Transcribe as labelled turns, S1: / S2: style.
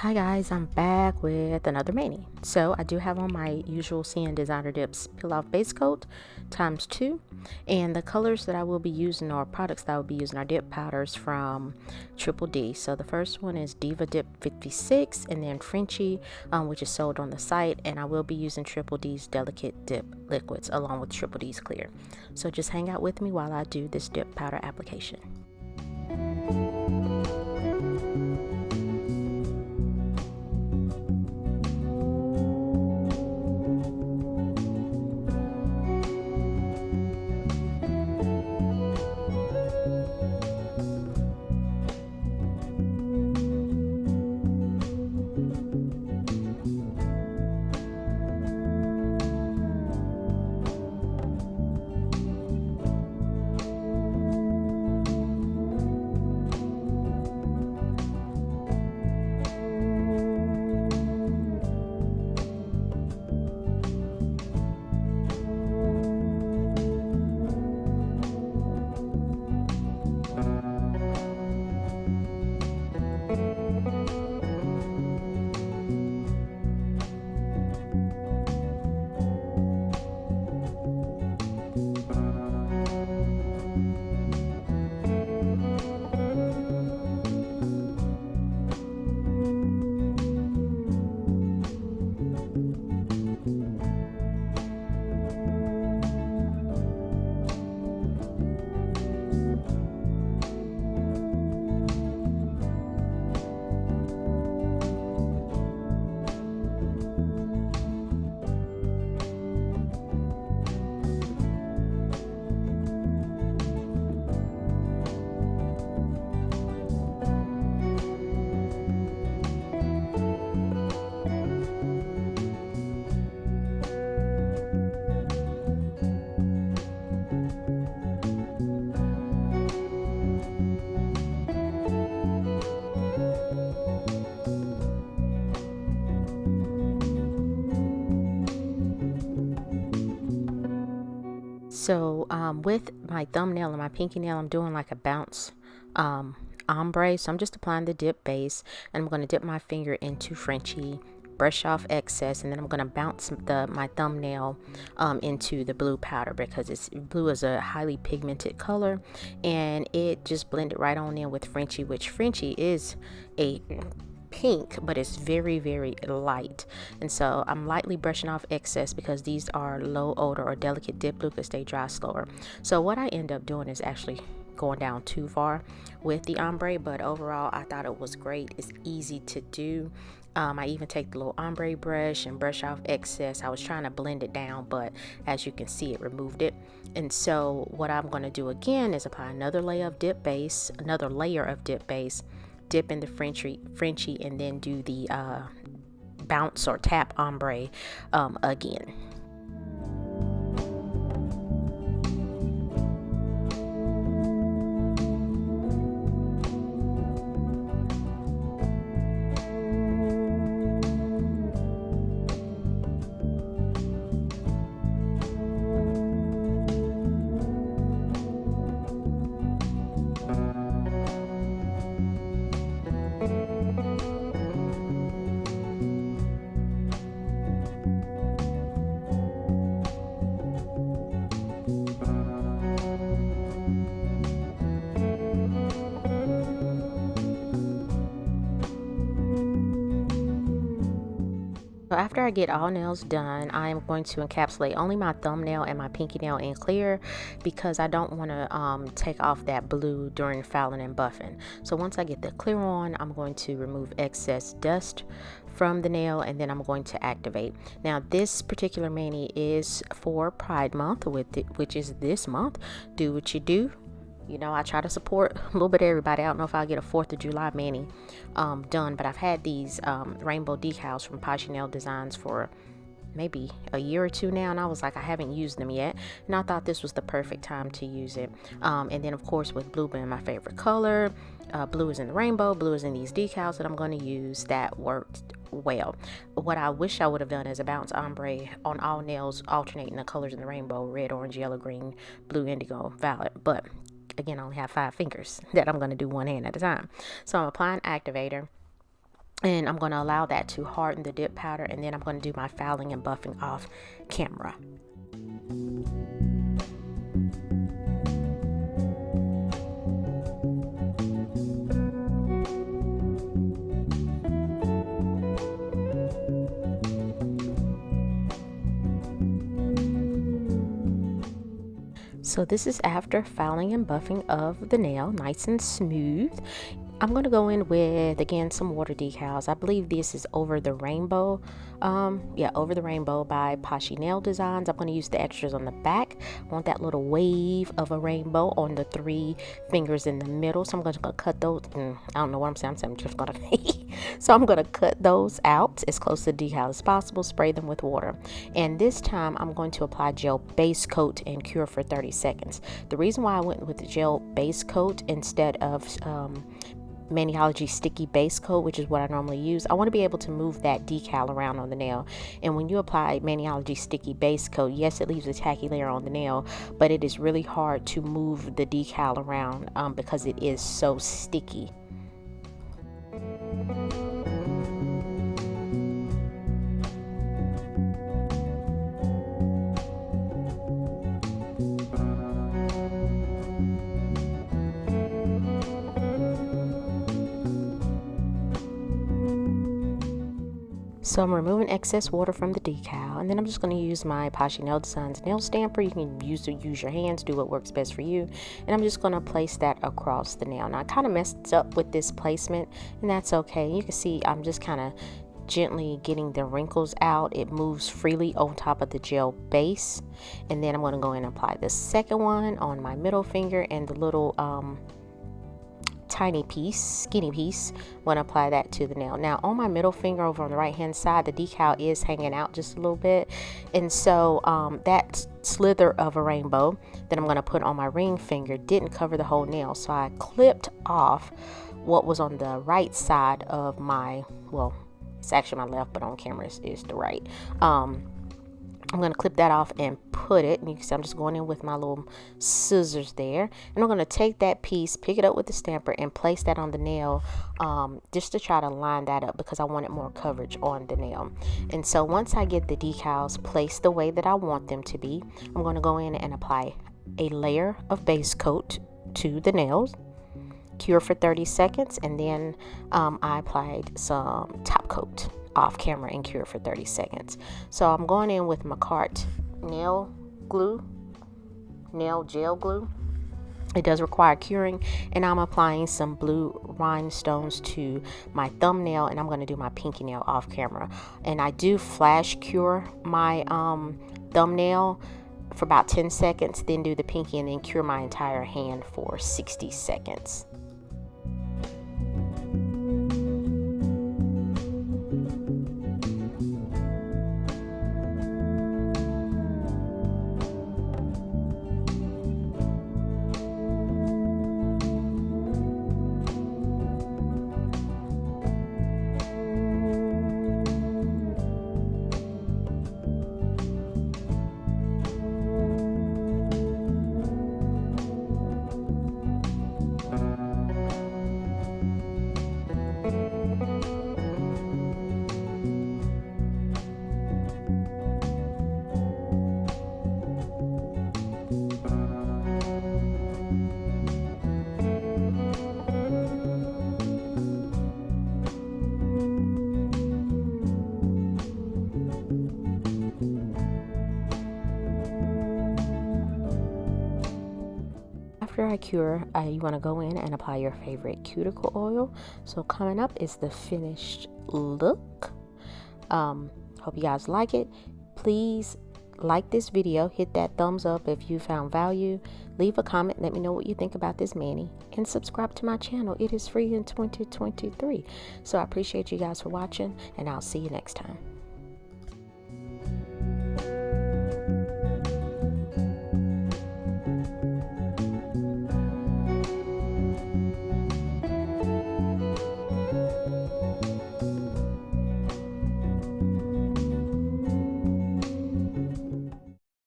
S1: Hi guys, I'm back with another mani. So I do have on my usual CN Designer Dips Peel Off Base Coat ×2, and the colors that I will be using, or products that I will be using, are dip powders from Triple D. So the first one is Diva Dip 56, and then Frenchy, which is sold on the site, and I will be using Triple D's Delicate Dip liquids along with Triple D's Clear. So just hang out with me while I do this dip powder application. So with my thumbnail and my pinky nail, I'm doing like a bounce ombre. So I'm just applying the dip base, and I'm going to dip my finger into Frenchy, brush off excess, and then I'm going to bounce my thumbnail into the blue powder, because blue is a highly pigmented color, and it just blended right on in with Frenchy, which Frenchy is a pink, but it's very, very light. And so I'm lightly brushing off excess because these are low odor or delicate dip glue because they dry slower. So what I end up doing is actually going down too far with the ombre, but overall I thought it was great. It's easy to do. I even take the little ombre brush and brush off excess. I was trying to blend it down, but as you can see, it removed it. And so what I'm going to do again is apply another layer of dip base, dip in the Frenchy, and then do the bounce or tap ombre again. So after I get all nails done, I am going to encapsulate only my thumbnail and my pinky nail in clear, because I don't want to take off that blue during filing and buffing. So once I get the clear on, I'm going to remove excess dust from the nail, and then I'm going to activate. Now this particular mani is for Pride Month, which is this month. Do what you do. You know, I try to support a little bit of everybody. I don't know if I'll get a 4th of July mani done, but I've had these rainbow decals from Poshy Nail Designs for maybe a year or two now, and I was like, I haven't used them yet, and I thought this was the perfect time to use it. And then of course, with blue being my favorite color, blue is in the rainbow, blue is in these decals that I'm going to use, that worked well. What I wish I would have done is a bounce ombre on all nails, alternating the colors in the rainbow: red, orange, yellow, green, blue, indigo, violet. But again, I only have 5 fingers that I'm going to do one hand at a time. So I'm applying activator, And I'm going to allow that to harden the dip powder, and then I'm going to do my filing and buffing off camera. So this is after filing and buffing of the nail, nice and smooth. I'm going to go in with, again, some water decals. I believe this is Over the Rainbow. Over the Rainbow by Poshy Nail Designs. I'm going to use the extras on the back. I want that little wave of a rainbow on the 3 fingers in the middle. So I'm going to cut those. I don't know what I'm saying. I'm just going to... So I'm going to cut those out as close to the decal as possible. Spray them with water. And this time I'm going to apply gel base coat and cure for 30 seconds. The reason why I went with the gel base coat instead of... Maniology sticky base coat, which is what I normally use, I want to be able to move that decal around on the nail. And when you apply Maniology sticky base coat, yes, it leaves a tacky layer on the nail, but it is really hard to move the decal around because it is so sticky. So I'm removing excess water from the decal, and then I'm just going to use my Poshy Nail Designs nail stamper. You can use your hands, do what works best for you. And I'm just going to place that across the nail. Now I kind of messed up with this placement, and that's okay. You can see I'm just kind of gently getting the wrinkles out. It moves freely on top of the gel base. And then I'm going to go in and apply the second one on my middle finger and the little tiny piece, skinny piece. I'm going to apply that to the nail. Now on my middle finger over on the right hand side, the decal is hanging out just a little bit, and so that slither of a rainbow that I'm going to put on my ring finger didn't cover the whole nail, so I clipped off what was on the right side of my, well, it's actually my left, but on camera is the right. I'm going to clip that off and put it, and you can see I'm just going in with my little scissors there, and I'm going to take that piece, pick it up with the stamper, and place that on the nail just to try to line that up because I wanted more coverage on the nail. And so once I get the decals placed the way that I want them to be, I'm going to go in and apply a layer of base coat to the nails, cure for 30 seconds, and then I applied some top coat off camera and cure for 30 seconds. So I'm going in with my Cart nail gel glue. It does require curing, and I'm applying some blue rhinestones to my thumbnail, and I'm going to do my pinky nail off camera. And I do flash cure my thumbnail for about 10 seconds, then do the pinky, and then cure my entire hand for 60 seconds. After I cure, you want to go in and apply your favorite cuticle oil. So coming up is the finished look. Hope you guys like it. Please like this video, hit that thumbs up if you found value, leave a comment, let me know what you think about this mani, and subscribe to my channel. It is free in 2023. So I appreciate you guys for watching, and I'll see you next time.